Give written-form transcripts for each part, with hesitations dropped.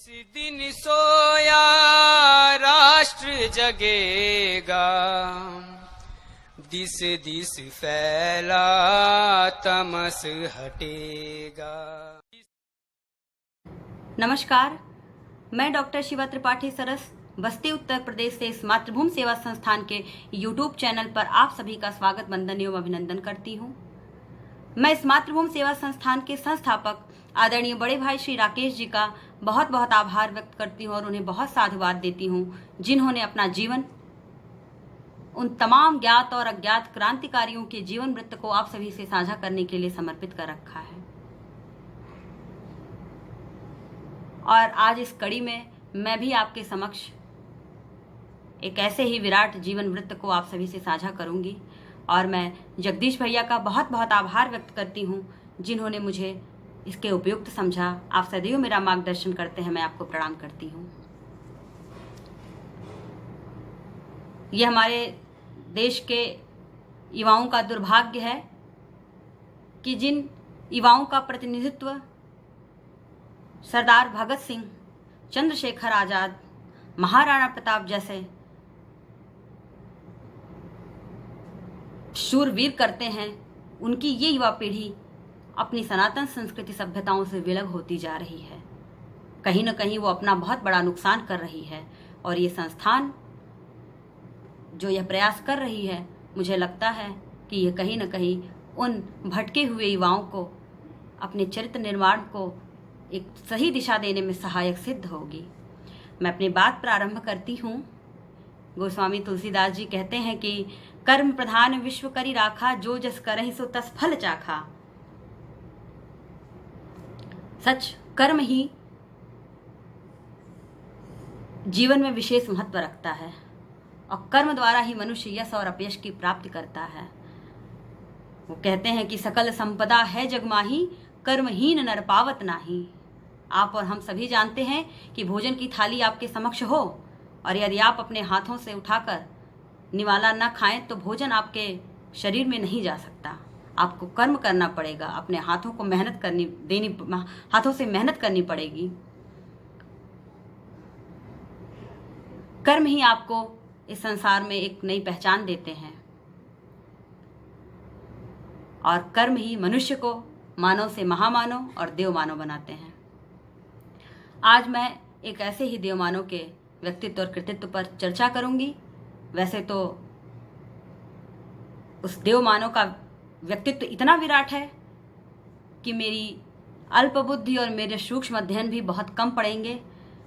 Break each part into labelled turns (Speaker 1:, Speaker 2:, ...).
Speaker 1: दिन सोया राष्ट्र जगेगा, this this फैला तमस हटेगा।
Speaker 2: नमस्कार, मैं डॉक्टर शिवा त्रिपाठी सरस बस्ती उत्तर प्रदेश से इस मातृभूमि सेवा संस्थान के YouTube चैनल पर आप सभी का स्वागत, वंदन एवं अभिनंदन करती हूँ। मैं इस मातृभूमि सेवा संस्थान के संस्थापक आदरणीय बड़े भाई श्री राकेश जी का बहुत बहुत आभार व्यक्त करती हूँ और उन्हें बहुत साधुवाद देती हूँ, जिन्होंने अपना जीवन उन तमाम ज्ञात और अज्ञात क्रांतिकारियों के जीवन वृत्त को आप सभी से साझा करने के लिए समर्पित कर रखा है। और आज इस कड़ी में मैं भी आपके समक्ष एक ऐसे ही विराट जीवन वृत्त को आप सभी से साझा करूंगी और मैं जगदीश भैया का बहुत बहुत आभार व्यक्त करती हूं, जिन्होंने मुझे इसके उपयुक्त समझा। आप सदैव मेरा मार्गदर्शन करते हैं, मैं आपको प्रणाम करती हूं। यह हमारे देश के युवाओं का दुर्भाग्य है कि जिन युवाओं का प्रतिनिधित्व सरदार भगत सिंह, चंद्रशेखर आजाद, महाराणा प्रताप जैसे शूरवीर करते हैं, उनकी ये युवा पीढ़ी अपनी सनातन संस्कृति सभ्यताओं से विलग होती जा रही है। कहीं न कहीं वो अपना बहुत बड़ा नुकसान कर रही है और ये संस्थान जो यह प्रयास कर रही है, मुझे लगता है कि यह कहीं न कहीं उन भटके हुए युवाओं को अपने चरित्र निर्माण को एक सही दिशा देने में सहायक सिद्ध होगी। मैं अपनी बात प्रारंभ करती हूँ। गोस्वामी तुलसीदास जी कहते हैं कि कर्म प्रधान विश्व करी राखा, जो जस करहि सो तस फल चाखा। सच, कर्म ही जीवन में विशेष महत्व रखता है और कर्म द्वारा ही मनुष्य यश और अपयश की प्राप्ति करता है। वो कहते हैं कि सकल संपदा है जगमाही, कर्महीन नर पावत नाही। आप और हम सभी जानते हैं कि भोजन की थाली आपके समक्ष हो और यदि आप अपने हाथों से उठाकर निवाला न खाएं तो भोजन आपके शरीर में नहीं जा सकता। आपको कर्म करना पड़ेगा, अपने हाथों को हाथों से मेहनत करनी पड़ेगी। कर्म ही आपको इस संसार में एक नई पहचान देते हैं और कर्म ही मनुष्य को मानव से महामानव और देव मानव बनाते हैं। आज मैं एक ऐसे ही देव मानव के व्यक्तित्व और कृतित्व पर चर्चा करूंगी। वैसे तो उस देव मानव का व्यक्तित्व इतना विराट है कि मेरी अल्प बुद्धि और मेरे सूक्ष्म अध्ययन भी बहुत कम पड़ेंगे,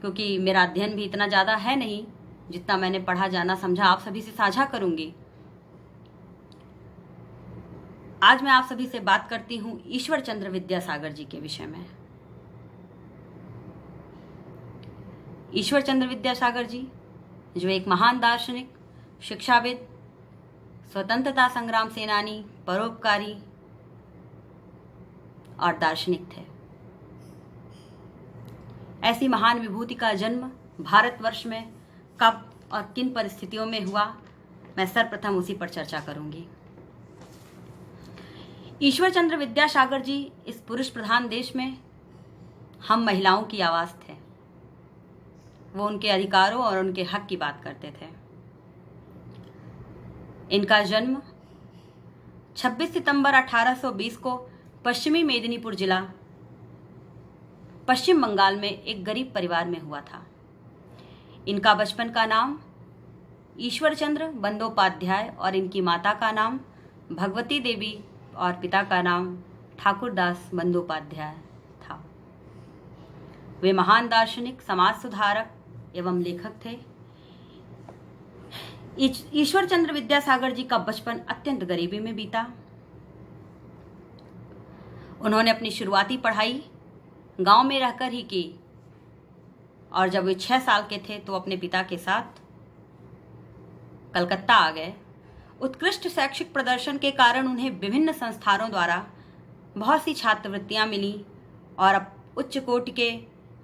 Speaker 2: क्योंकि मेरा अध्ययन भी इतना ज़्यादा है नहीं। जितना मैंने पढ़ा, जाना, समझा आप सभी से साझा करूंगी। आज मैं आप सभी से बात करती हूँ ईश्वर चंद्र विद्यासागर जी के विषय में। ईश्वर चंद्र विद्यासागर जी जो एक महान दार्शनिक, शिक्षाविद, स्वतंत्रता संग्राम सेनानी, परोपकारी और दार्शनिक थे। ऐसी महान विभूति का जन्म भारतवर्ष में कब और किन परिस्थितियों में हुआ, मैं सर्वप्रथम उसी पर चर्चा करूंगी। ईश्वर चंद्र विद्यासागर जी इस पुरुष प्रधान देश में हम महिलाओं की आवाज थे। वो उनके अधिकारों और उनके हक की बात करते थे। इनका जन्म 26 सितंबर 1820 को पश्चिमी मेदिनीपुर जिला, पश्चिम बंगाल में एक गरीब परिवार में हुआ था। इनका बचपन का नाम ईश्वर चंद्र बंदोपाध्याय और इनकी माता का नाम भगवती देवी और पिता का नाम ठाकुरदास बंदोपाध्याय था। वे महान दार्शनिक, समाज सुधारक एवं लेखक थे। ईश्वर चंद्र विद्यासागर जी का बचपन अत्यंत गरीबी में बीता। उन्होंने अपनी शुरुआती पढ़ाई गांव में रहकर ही की और जब वे 6 साल के थे तो अपने पिता के साथ कलकत्ता आ गए। उत्कृष्ट शैक्षिक प्रदर्शन के कारण उन्हें विभिन्न संस्थानों द्वारा बहुत सी छात्रवृत्तियां मिली और अब उच्च कोटि के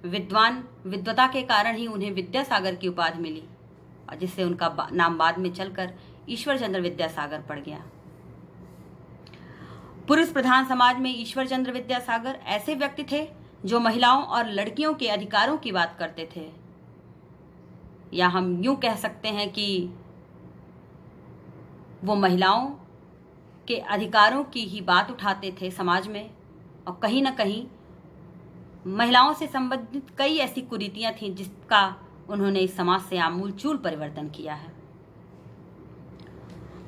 Speaker 2: विद्वता के कारण ही उन्हें विद्यासागर की उपाधि मिली और जिससे उनका नाम बाद में चलकर ईश्वर चंद्र विद्यासागर पड़ गया। पुरुष प्रधान समाज में ईश्वर चंद्र विद्यासागर ऐसे व्यक्ति थे जो महिलाओं और लड़कियों के अधिकारों की बात करते थे, या हम यूं कह सकते हैं कि वो महिलाओं के अधिकारों की ही बात उठाते थे समाज में, और कहीं ना कहीं महिलाओं से संबंधित कई ऐसी कुरीतियां थीं जिसका उन्होंने इस समाज से आमूलचूल परिवर्तन किया है।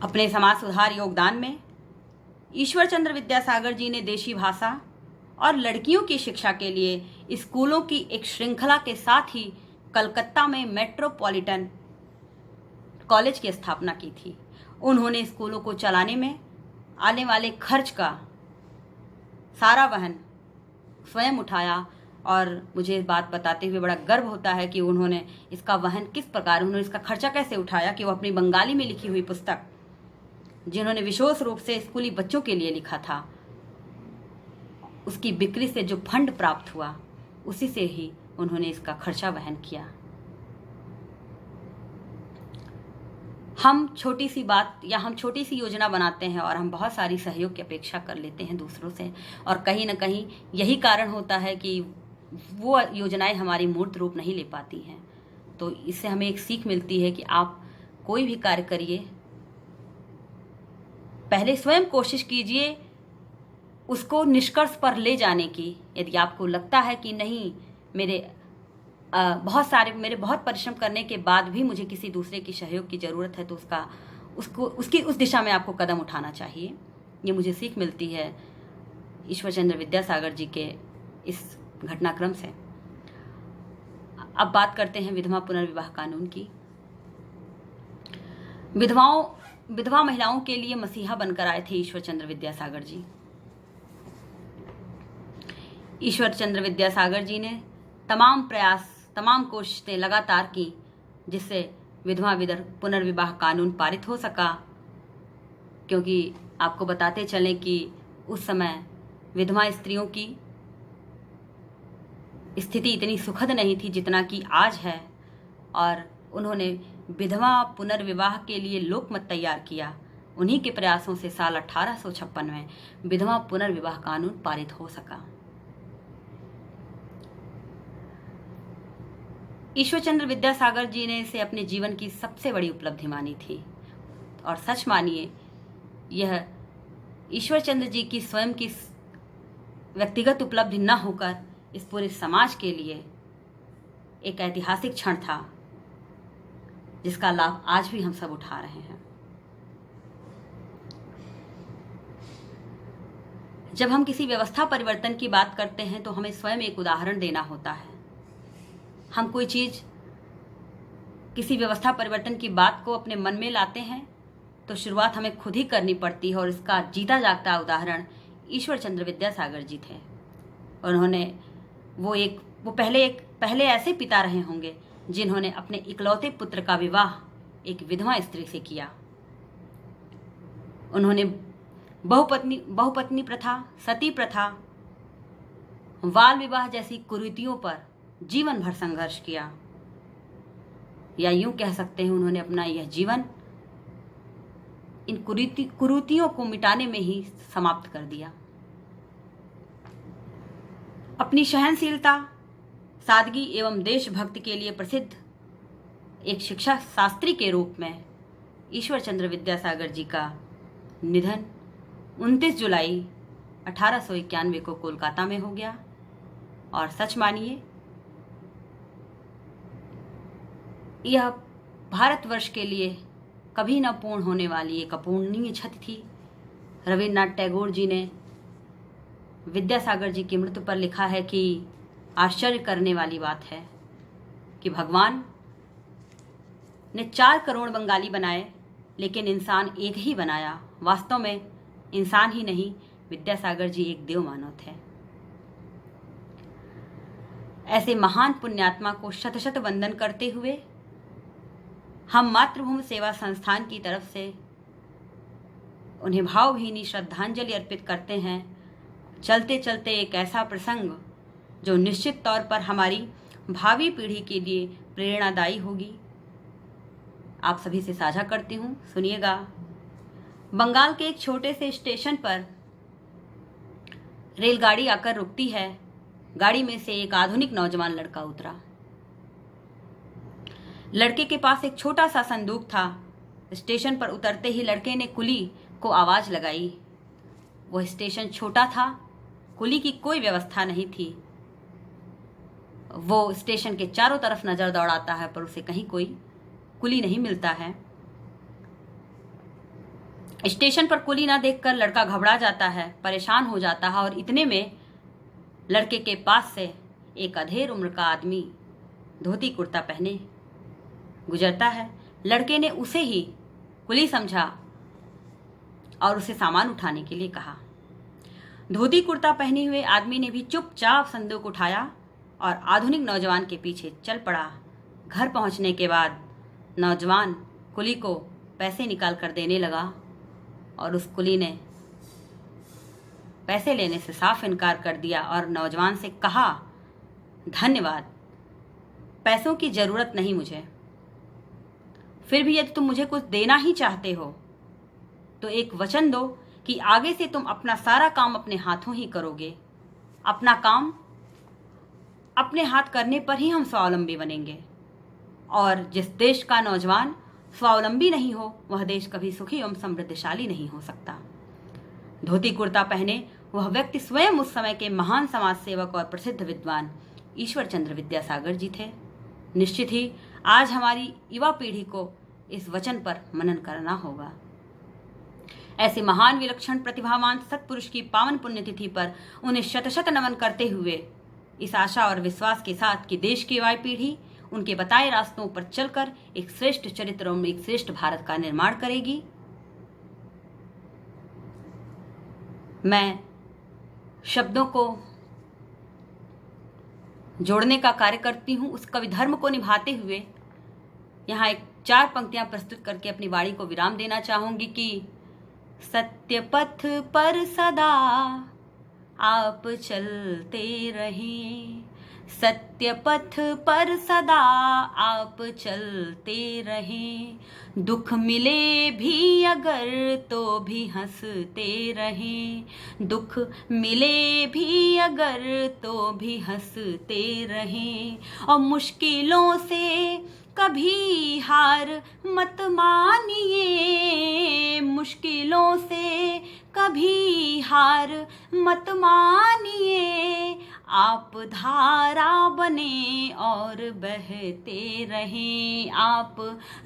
Speaker 2: अपने समाज सुधार योगदान में ईश्वर चंद्र विद्यासागर जी ने देशी भाषा और लड़कियों की शिक्षा के लिए स्कूलों की एक श्रृंखला के साथ ही कलकत्ता में मेट्रोपॉलिटन कॉलेज की स्थापना की थी। उन्होंने स्कूलों को चलाने में आने वाले खर्च का सारा वहन स्वयं उठाया, और मुझे बात बताते हुए बड़ा गर्व होता है कि उन्होंने इसका वहन किस प्रकार, उन्होंने इसका खर्चा कैसे उठाया कि वो अपनी बंगाली में लिखी हुई पुस्तक, जिन्होंने विशेष रूप से स्कूली बच्चों के लिए लिखा था, उसकी बिक्री से जो फंड प्राप्त हुआ उसी से ही उन्होंने इसका खर्चा वहन किया। हम छोटी सी बात या हम छोटी सी योजना बनाते हैं और हम बहुत सारी सहयोग की अपेक्षा कर लेते हैं दूसरों से, और कहीं ना कहीं यही कारण होता है कि वो योजनाएं हमारी मूर्त रूप नहीं ले पाती हैं। तो इससे हमें एक सीख मिलती है कि आप कोई भी कार्य करिए, पहले स्वयं कोशिश कीजिए उसको निष्कर्ष पर ले जाने की। यदि आपको लगता है कि नहीं, मेरे बहुत परिश्रम करने के बाद भी मुझे किसी दूसरे की सहयोग की ज़रूरत है, तो उस दिशा में आपको कदम उठाना चाहिए। ये मुझे सीख मिलती है ईश्वर चंद्र विद्यासागर जी के इस घटनाक्रम से। अब बात करते हैं विधवा पुनर्विवाह कानून की। विधवा महिलाओं के लिए मसीहा बनकर आए थे ईश्वर चंद्र विद्यासागर जी। ईश्वर चंद्र विद्यासागर जी ने तमाम कोशिशें लगातार की, जिससे विधवा पुनर्विवाह कानून पारित हो सका। क्योंकि आपको बताते चलें कि उस समय विधवा स्त्रियों की स्थिति इतनी सुखद नहीं थी जितना कि आज है, और उन्होंने विधवा पुनर्विवाह के लिए लोकमत तैयार किया। उन्हीं के प्रयासों से साल 1856 में विधवा पुनर्विवाह कानून पारित हो सका। ईश्वर चंद्र विद्यासागर जी ने इसे अपने जीवन की सबसे बड़ी उपलब्धि मानी थी, और सच मानिए यह ईश्वर चंद्र जी की स्वयं की व्यक्तिगत उपलब्धि न होकर इस पूरे समाज के लिए एक ऐतिहासिक क्षण था, जिसका लाभ आज भी हम सब उठा रहे हैं। जब हम किसी व्यवस्था परिवर्तन की बात करते हैं तो हमें स्वयं एक उदाहरण देना होता है। हम कोई चीज़, किसी व्यवस्था परिवर्तन की बात को अपने मन में लाते हैं तो शुरुआत हमें खुद ही करनी पड़ती है, और इसका जीता जागता उदाहरण ईश्वर चंद्र विद्यासागर जी थे। उन्होंने वो पहले ऐसे पिता रहे होंगे जिन्होंने अपने इकलौते पुत्र का विवाह एक विधवा स्त्री से किया। उन्होंने बहुपत्नी प्रथा, सती प्रथा, बाल विवाह जैसी कुरीतियों पर जीवन भर संघर्ष किया, या यूं कह सकते हैं उन्होंने अपना यह जीवन इन कुरीतियों को मिटाने में ही समाप्त कर दिया। अपनी सहनशीलता, सादगी एवं देशभक्ति के लिए प्रसिद्ध एक शिक्षा शास्त्री के रूप में ईश्वर चंद्र विद्यासागर जी का निधन 29 जुलाई 1891 को कोलकाता में हो गया। और सच मानिए यह भारतवर्ष के लिए कभी न पूर्ण होने वाली एक अपूर्णीय क्षति थी। रविन्द्रनाथ टैगोर जी ने विद्यासागर जी की मृत्यु पर लिखा है कि आश्चर्य करने वाली बात है कि भगवान ने 4 करोड़ बंगाली बनाए, लेकिन इंसान एक ही बनाया। वास्तव में इंसान ही नहीं, विद्यासागर जी एक देव मानव थे। ऐसे महान पुण्यात्मा को शत शत वंदन करते हुए हम मातृभूमि सेवा संस्थान की तरफ से उन्हें भावभीनी श्रद्धांजलि अर्पित करते हैं। चलते चलते एक ऐसा प्रसंग जो निश्चित तौर पर हमारी भावी पीढ़ी के लिए प्रेरणादायी होगी, आप सभी से साझा करती हूँ, सुनिएगा। बंगाल के एक छोटे से स्टेशन पर रेलगाड़ी आकर रुकती है गाड़ी में से एक आधुनिक नौजवान लड़का उतरा। लड़के के पास एक छोटा सा संदूक था। स्टेशन पर उतरते ही लड़के ने कुली को आवाज लगाई। वह स्टेशन छोटा था, कुली की कोई व्यवस्था नहीं थी। वो स्टेशन के चारों तरफ नजर दौड़ाता है पर उसे कहीं कोई कुली नहीं मिलता है। स्टेशन पर कुली ना देखकर लड़का घबरा जाता है, परेशान हो जाता है और इतने में लड़के के पास से एक अधेड़ उम्र का आदमी धोती कुर्ता पहने गुजरता है। लड़के ने उसे ही कुली समझा और उसे सामान उठाने के लिए कहा। धोती कुर्ता पहने हुए आदमी ने भी चुपचाप संदूक उठाया और आधुनिक नौजवान के पीछे चल पड़ा। घर पहुंचने के बाद नौजवान कुली को पैसे निकाल कर देने लगा और उस कुली ने पैसे लेने से साफ इनकार कर दिया और नौजवान से कहा, धन्यवाद, पैसों की जरूरत नहीं मुझे। फिर भी यदि तुम मुझे कुछ देना ही चाहते हो तो एक वचन दो कि आगे से तुम अपना सारा काम अपने हाथों ही करोगे। अपना काम अपने हाथ करने पर ही हम स्वावलंबी बनेंगे। और जिस देश का नौजवान स्वावलंबी नहीं हो वह देश कभी सुखी एवं समृद्धशाली नहीं हो सकता। धोती कुर्ता पहने वह व्यक्ति स्वयं उस समय के महान समाज सेवक और प्रसिद्ध विद्वान ईश्वर चंद्र विद्यासागर जी थे। निश्चित ही आज हमारी युवा पीढ़ी को इस वचन पर मनन करना होगा। ऐसे महान विलक्षण प्रतिभावान सत्पुरुष की पावन पुण्यतिथि पर उन्हें शत शत नमन करते हुए इस आशा और विश्वास के साथ कि देश की युवा पीढ़ी उनके बताए रास्तों पर चलकर एक श्रेष्ठ चरित्र और एक श्रेष्ठ भारत का निर्माण करेगी, मैं शब्दों को जोड़ने का कार्य करती हूँ। उस कवि धर्म को निभाते हुए यहाँ एक 4 पंक्तियां प्रस्तुत करके अपनी वाणी को विराम देना चाहूंगी कि सत्य पथ पर सदा आप चलते रहें, सत्य पथ पर सदा आप चलते रहें, दुख मिले भी अगर तो भी हंसते रहें, दुख मिले भी अगर तो भी हंसते रहें, और मुश्किलों से कभी हार मत मानिए, मुश्किलों से कभी हार मत मानिए, आप धारा बने और बहते रहें, आप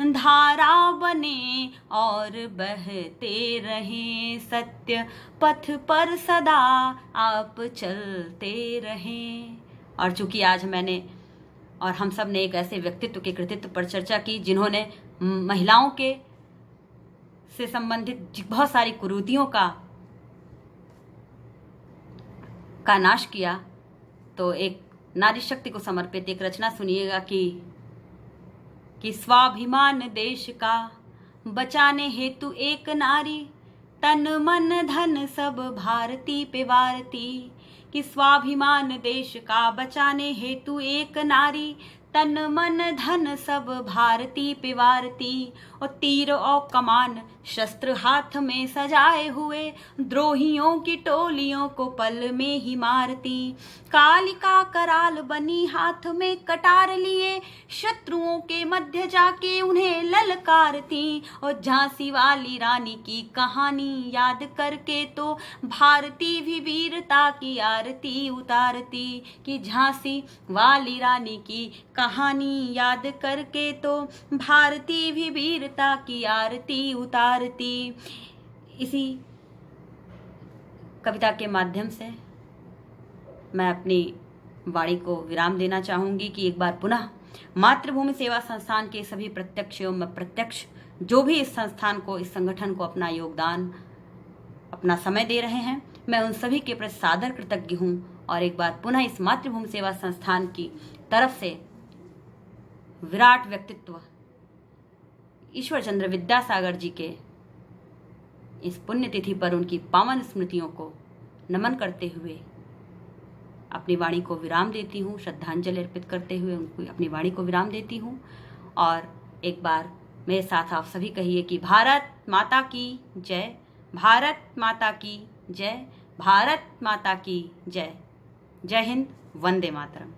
Speaker 2: धारा बने और बहते रहें, सत्य पथ पर सदा आप चलते रहें। और चूंकि आज मैंने और हम सब ने एक ऐसे व्यक्तित्व के कृतित्व पर चर्चा की जिन्होंने महिलाओं के से संबंधित बहुत सारी कुरीतियों का नाश किया, तो एक नारी शक्ति को समर्पित एक रचना सुनिएगा कि स्वाभिमान देश का बचाने हेतु एक नारी, तन मन धन सब भारती पे वारती, कि स्वाभिमान देश का बचाने हेतु एक नारी, तन मन धन सब भारती पे वारती, और तीर और कमान शस्त्र हाथ में सजाए हुए द्रोहियों की टोलियों को पल में ही मारती, कालिका कराल बनी हाथ में कटार लिए शत्रुओं के मध्य जाके उन्हें ललकारती, और झांसी वाली रानी की कहानी याद करके तो भारती भी वीरता की आरती उतारती, कि झांसी वाली रानी की कहानी याद करके तो भारती भी वीरता की आरती उतारती। इसी कविता के माध्यम से मैं अपनी वाणी को विराम देना चाहूंगी कि एक बार पुनः मातृभूमि सेवा संस्थान के सभी प्रत्यक्ष एवं अप्रत्यक्ष जो भी इस संस्थान को, इस संगठन को अपना योगदान, अपना समय दे रहे हैं, मैं उन सभी के प्रति सादर कृतज्ञ हूँ। और एक बार पुनः इस मातृभूमि सेवा संस्थान की तरफ से विराट व्यक्तित्व ईश्वर चंद्र विद्यासागर जी के इस पुण्यतिथि पर उनकी पावन स्मृतियों को नमन करते हुए अपनी वाणी को विराम देती हूँ, श्रद्धांजलि अर्पित करते हुए उनको अपनी वाणी को विराम देती हूँ। और एक बार मेरे साथ आप सभी कहिए कि भारत माता की जय, भारत माता की जय, भारत माता की जय। जय हिंद, वंदे मातरम।